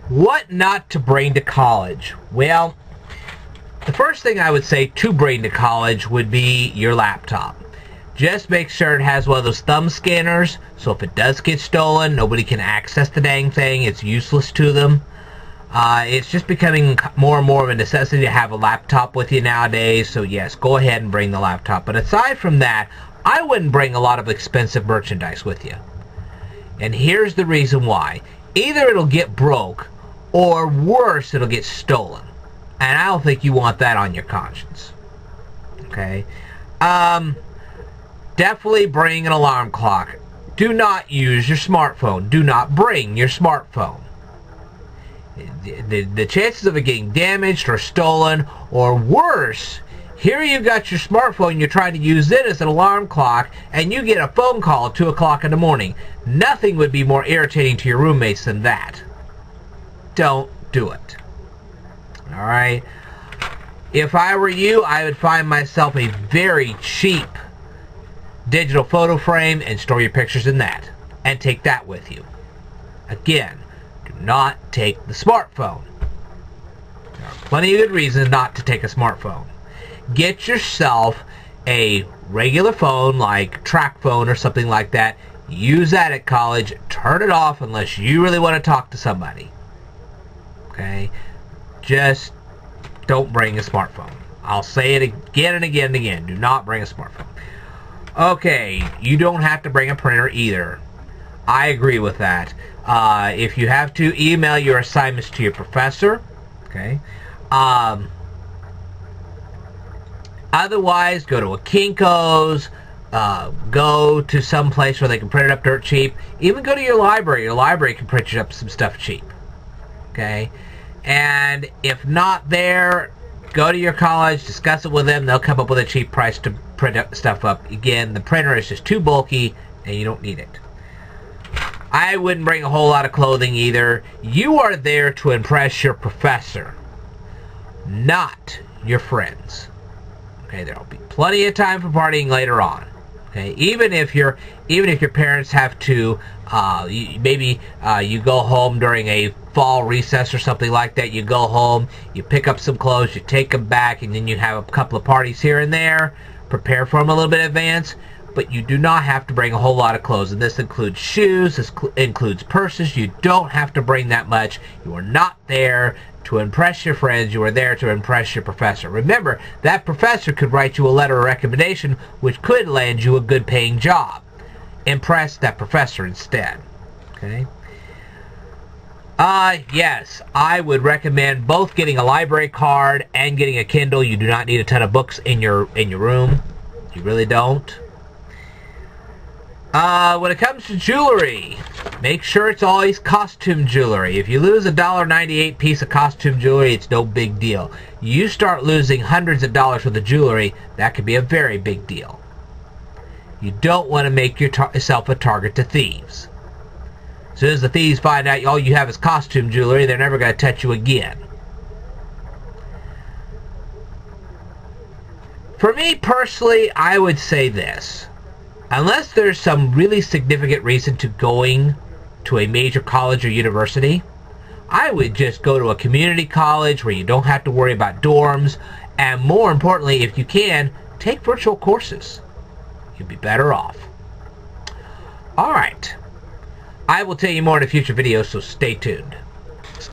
What not to bring to college? Well, the first thing I would say to bring to college would be your laptop. Just make sure it has one of those thumb scanners, so if it does get stolen, nobody can access the dang thing. It's useless to them. It's just becoming more and more of a necessity to have a laptop with you nowadays, so yes, go ahead and bring the laptop. But aside from that, I wouldn't bring a lot of expensive merchandise with you. And here's the reason why. Either it'll get broke, or worse, it'll get stolen. And I don't think you want that on your conscience. Okay? Definitely bring an alarm clock. Do not use your smartphone. Do not bring your smartphone. The chances of it getting damaged or stolen, or worse, here you've got your smartphone, you're trying to use it as an alarm clock, and you get a phone call at 2 o'clock in the morning. Nothing would be more irritating to your roommates than that. Don't do it. Alright? If I were you, I would find myself a very cheap digital photo frame and store your pictures in that. And take that with you. Again, do not take the smartphone. There are plenty of good reasons not to take a smartphone. Get yourself a regular phone like TracFone or something like that. Use that at college. Turn it off unless you really want to talk to somebody. Okay? Just don't bring a smartphone. I'll say it again and again and again. Do not bring a smartphone. Okay, you don't have to bring a printer either. I agree with that. If you have to, email your assignments to your professor. Okay? Otherwise, go to a Kinko's. Go to some place where they can print it up dirt cheap. Even go to your library. Your library can print you up some stuff cheap. Okay? And if not there, go to your college, discuss it with them. They'll come up with a cheap price to print stuff up. Again, the printer is just too bulky, and you don't need it. I wouldn't bring a whole lot of clothing either. You are there to impress your professor, not your friends. Okay, there'll be plenty of time for partying later on. Okay, even if your parents have to, maybe you go home during a fall recess or something like that. You go home, you pick up some clothes, you take them back, and then you have a couple of parties here and there. Prepare for them a little bit in advance, but you do not have to bring a whole lot of clothes. And this includes shoes, this includes purses. You don't have to bring that much. You are not there to impress your friends. You are there to impress your professor. Remember, that professor could write you a letter of recommendation, which could land you a good paying job. Impress that professor instead. Okay? Yes, I would recommend both getting a library card and getting a Kindle. You do not need a ton of books in your room. You really don't. When it comes to jewelry, make sure it's always costume jewelry. If you lose a $1.98 piece of costume jewelry, it's no big deal. You start losing hundreds of dollars worth of jewelry, that could be a very big deal. You don't want to make yourself a target to thieves. As soon as the thieves find out all you have is costume jewelry, they're never going to touch you again. For me personally, I would say this. Unless there's some really significant reason to going to a major college or university, I would just go to a community college where you don't have to worry about dorms, and more importantly, if you can, take virtual courses. You'll be better off. Alright. I will tell you more in a future video, so stay tuned.